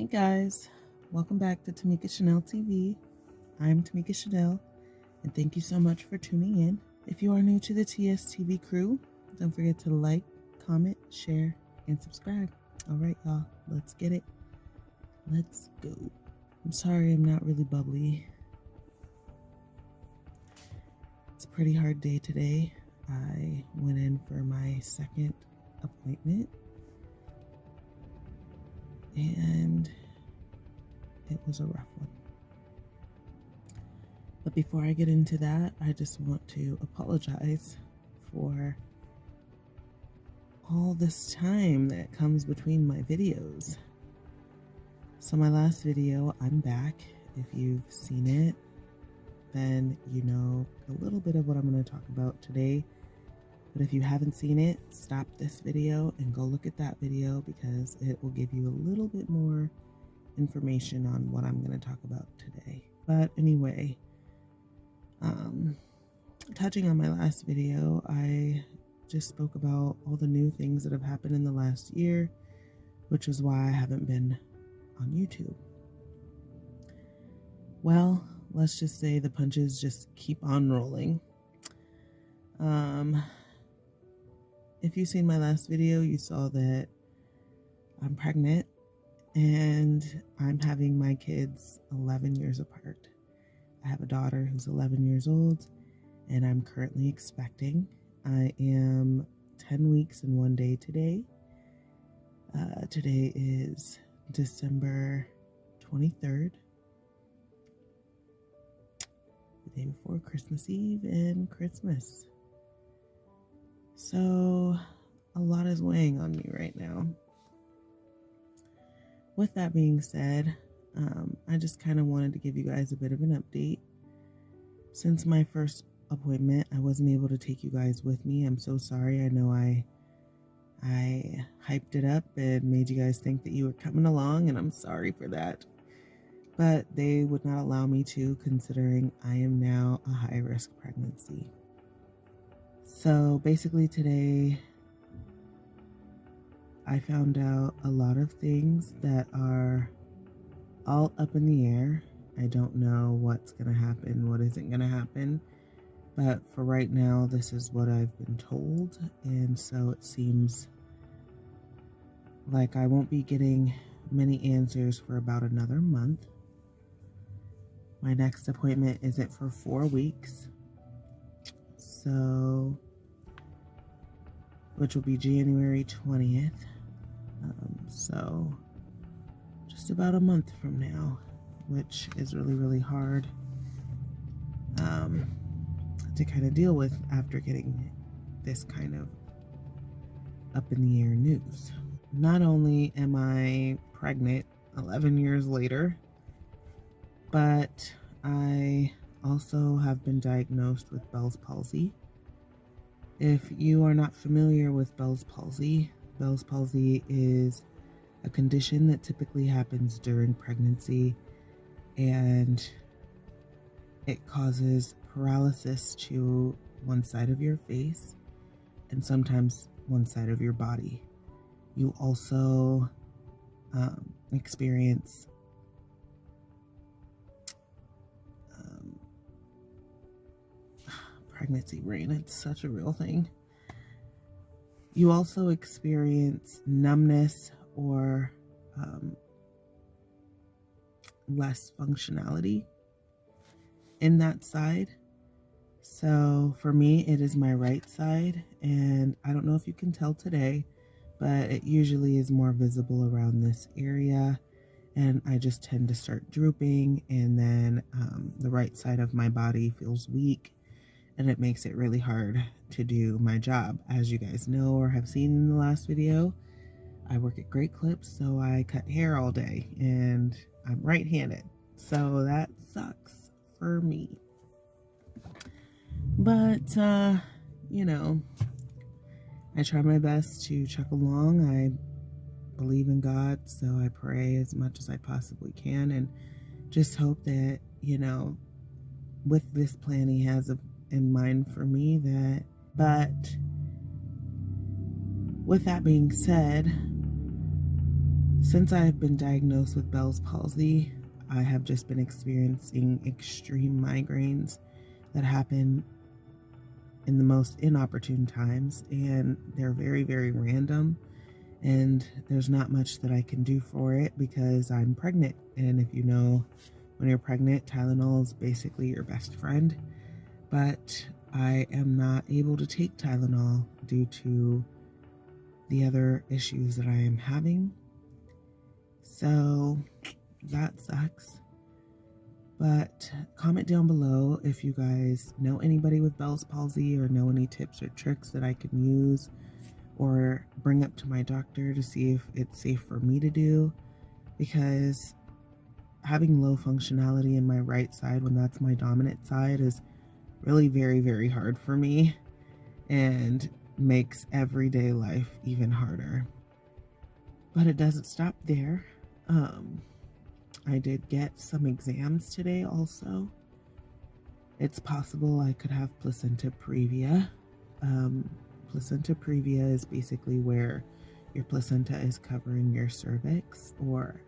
Hey guys, welcome back to Tamika Chanel TV. I'm Tamika Chanel, and thank you so much for tuning in. If you are new to the TSTV crew, don't forget to like, comment, share, and subscribe. All right, y'all, let's get it. Let's go. I'm sorry I'm not really bubbly. It's a pretty hard day today. I went in for my second appointment, and it was a rough one. But before I get into that, I just want to apologize for all this time that comes between my videos. So my last video, I'm back. If you've seen it, then you know a little bit of what I'm going to talk about today. But if you haven't seen it, stop this video and go look at that video, because it will give you a little bit more information on what I'm going to talk about today. But anyway, touching on my last video, I just spoke about all the new things that have happened in the last year, which is why I haven't been on YouTube. Well, let's just say the punches just keep on rolling. If you've seen my last video, you saw that I'm pregnant and I'm having my kids 11 years apart. I have a daughter who's 11 years old, and I'm currently expecting. I am 10 weeks and 1 day today. Today is December 23rd, the day before Christmas Eve and Christmas. So a lot is weighing on me right now. With that being said, I just kind of wanted to give you guys a bit of an update. Since my first appointment, I wasn't able to take you guys with me. I'm so sorry. I know I hyped it up and made you guys think that you were coming along, and I'm sorry for that. But they would not allow me to, considering I am now a high-risk pregnancy. So basically today, I found out a lot of things that are all up in the air. I don't know what's going to happen, what isn't going to happen. But for right now, this is what I've been told. And so it seems like I won't be getting many answers for about another month. My next appointment isn't for 4 weeks. So, which will be January 20th. So just about a month from now, which is really, really hard to kind of deal with after getting this kind of up in the air news. Not only am I pregnant 11 years later, but I also have been diagnosed with Bell's palsy. If you are not familiar with Bell's palsy is a condition that typically happens during pregnancy, and it causes paralysis to one side of your face and sometimes one side of your body. You also experience pregnancy brain. It's such a real thing. You also experience numbness or less functionality in that side. So for me, it is my right side, and I don't know if you can tell today, but it usually is more visible around this area, and I just tend to start drooping, and then the right side of my body feels weak, and it makes it really hard to do my job. As you guys know or have seen in the last video, I work at Great Clips, so I cut hair all day, and I'm right-handed, so that sucks for me. But you know, I try my best to chuck along. I believe in God, so I pray as much as I possibly can, and just hope that, you know, with this plan He has in mind for me, that. But with that being said, Since I've been diagnosed with Bell's palsy, I have just been experiencing extreme migraines that happen in the most inopportune times, and they're very, very random. And there's not much that I can do for it because I'm pregnant. And if you know, when you're pregnant, Tylenol is basically your best friend. But I am not able to take Tylenol due to the other issues that I am having. So that sucks. But comment down below if you guys know anybody with Bell's palsy or know any tips or tricks that I can use or bring up to my doctor to see if it's safe for me to do, because having low functionality in my right side when that's my dominant side is really very, very hard for me and makes everyday life even harder. But it doesn't stop there. I did get some exams today also. It's possible I could have placenta previa. Placenta previa is basically where your placenta is covering your cervix or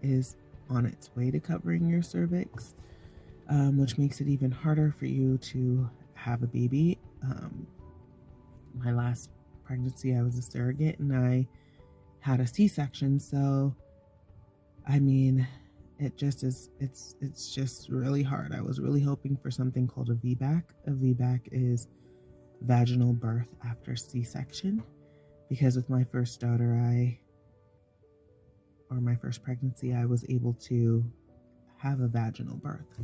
is on its way to covering your cervix, which makes it even harder for you to have a baby. My last pregnancy, I was a surrogate and I had a C-section, so I mean, it just is, it's just really hard. I was really hoping for something called a VBAC. A VBAC is vaginal birth after C-section, because with my first daughter, my first pregnancy, I was able to have a vaginal birth.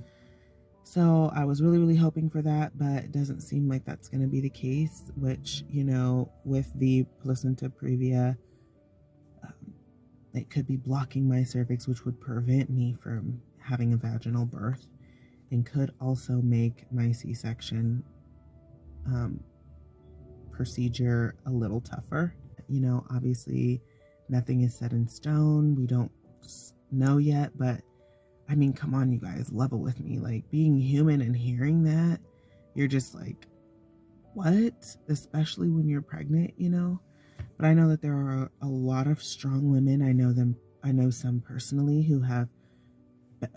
So I was really, really hoping for that, but it doesn't seem like that's going to be the case, which, you know, with the placenta previa, it could be blocking my cervix, which would prevent me from having a vaginal birth and could also make my C-section procedure a little tougher. You know, obviously nothing is set in stone. We don't know yet, but I mean, come on, you guys, level with me. Like, being human and hearing that, you're just like, what? Especially when you're pregnant, you know? But I know that there are a lot of strong women. I know some personally who have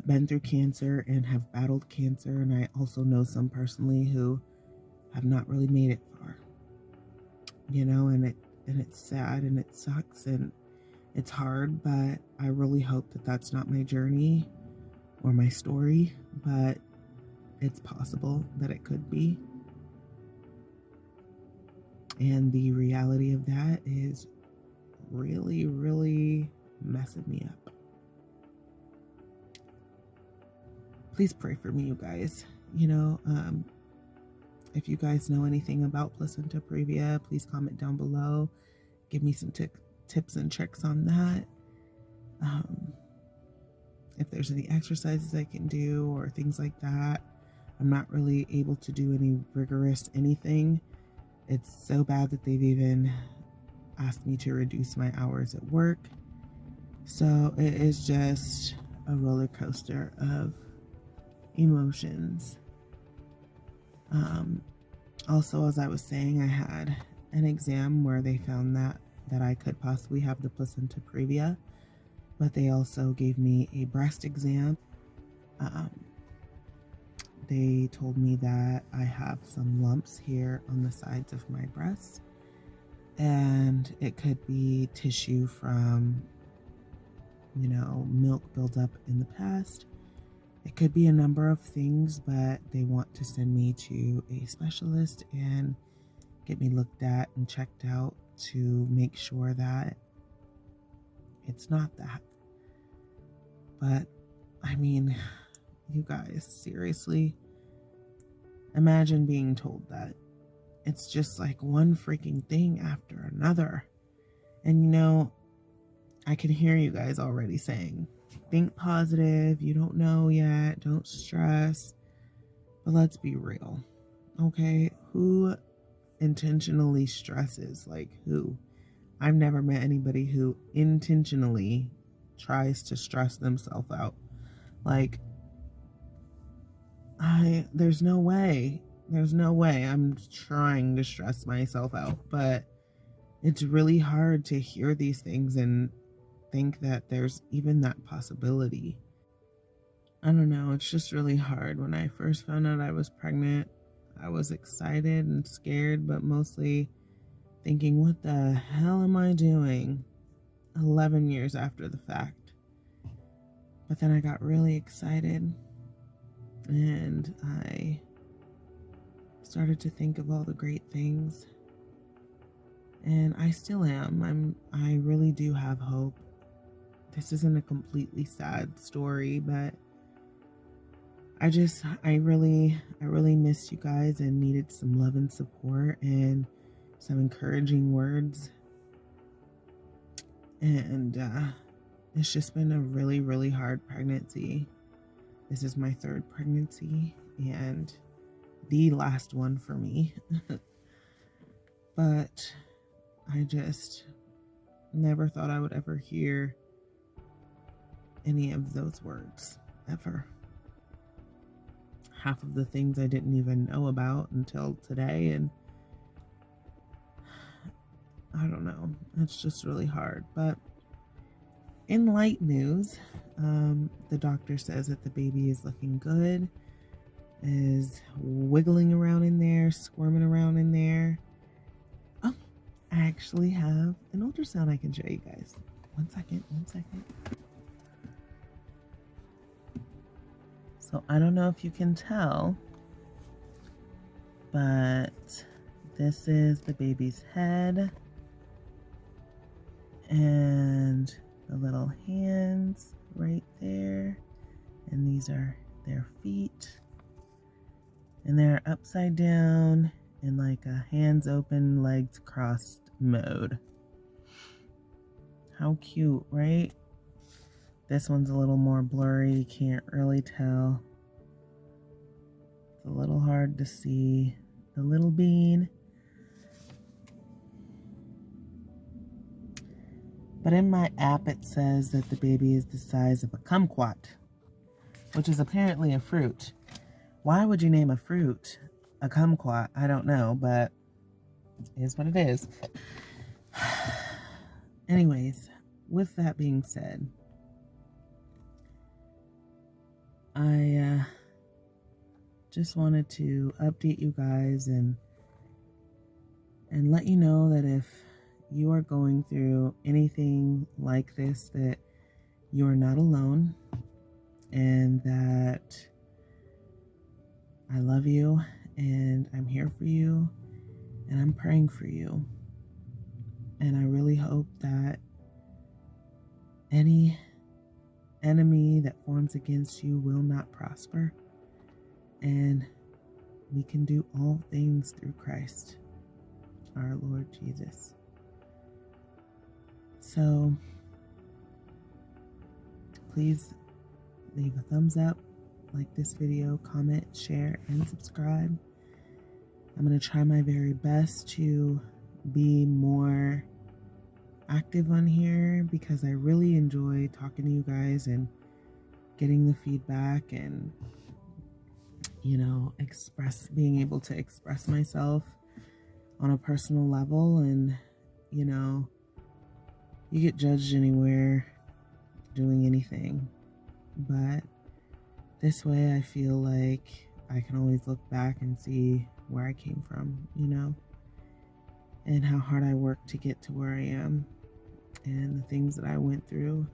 been through cancer and have battled cancer. And I also know some personally who have not really made it far, you know, and it's sad and it sucks and it's hard, but I really hope that that's not my journey or my story, but it's possible that it could be. And the reality of that is really, really messing me up. Please pray for me, you guys. You know, if you guys know anything about placenta previa, please comment down below. Give me some tips and tricks on that. If there's any exercises I can do or things like that. I'm not really able to do any rigorous anything. It's so bad that they've even asked me to reduce my hours at work. So it is just a roller coaster of emotions. Also, as I was saying, I had an exam where they found that I could possibly have the placenta previa, but they also gave me a breast exam. They told me that I have some lumps here on the sides of my breast, and it could be tissue from, you know, milk buildup in the past. It could be a number of things, but they want to send me to a specialist and get me looked at and checked out to make sure that it's not that. But I mean, you guys, seriously, imagine being told that. It's just like one freaking thing after another. And you know, I can hear you guys already saying, think positive, you don't know yet, don't stress. But let's be real, okay? Who intentionally stresses? Like, who? I've never met anybody who intentionally tries to stress themselves out. Like, there's no way I'm trying to stress myself out, but it's really hard to hear these things and think that there's even that possibility. I don't know, it's just really hard. When I first found out I was pregnant, I was excited and scared, but mostly thinking, what the hell am I doing 11 years after the fact? But then I got really excited and I started to think of all the great things. And I still am. I really do have hope. This isn't a completely sad story, but I really missed you guys and needed some love and support and some encouraging words. And it's just been a really, really hard pregnancy. This is my third pregnancy and the last one for me. But I just never thought I would ever hear any of those words, ever. Half of the things I didn't even know about until today, and I don't know, it's just really hard. But in light news, the doctor says that the baby is looking good, is wiggling around in there, squirming around in there. Oh, I actually have an ultrasound I can show you guys. One second. So I don't know if you can tell, but this is the baby's head and the little hands right there. And these are their feet. And they're upside down in like a hands open, legs crossed mode. How cute, right? This one's a little more blurry, you can't really tell. It's a little hard to see the little bean. But in my app it says that the baby is the size of a kumquat, which is apparently a fruit. Why would you name a fruit a kumquat? I don't know, but it is what it is. Anyways, with that being said, I just wanted to update you guys and let you know that if you are going through anything like this, that you are not alone, and that I love you and I'm here for you and I'm praying for you. And I really hope that any enemy that forms against you will not prosper, and we can do all things through Christ, our Lord Jesus. So please leave a thumbs up, like this video, comment, share, and subscribe. I'm going to try my very best to be more active on here because I really enjoy talking to you guys and getting the feedback and, you know, being able to express myself on a personal level. And, you know, you get judged anywhere doing anything, but this way I feel like I can always look back and see where I came from, you know, and how hard I worked to get to where I am, and the things that I went through,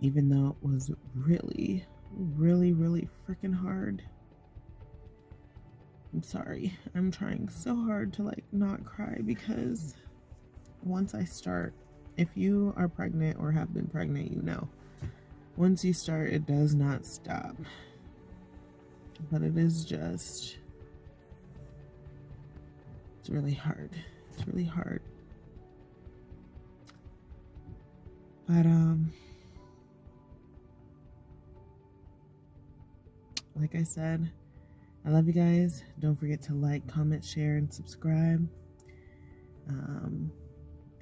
even though it was really, really, really freaking hard. I'm sorry. I'm trying so hard to like not cry, because once I start, if you are pregnant or have been pregnant, you know, once you start, it does not stop. But it is just, it's really hard. It's really hard. But, like I said, I love you guys. Don't forget to like, comment, share, and subscribe.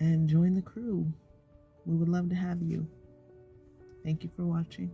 And join the crew. We would love to have you. Thank you for watching.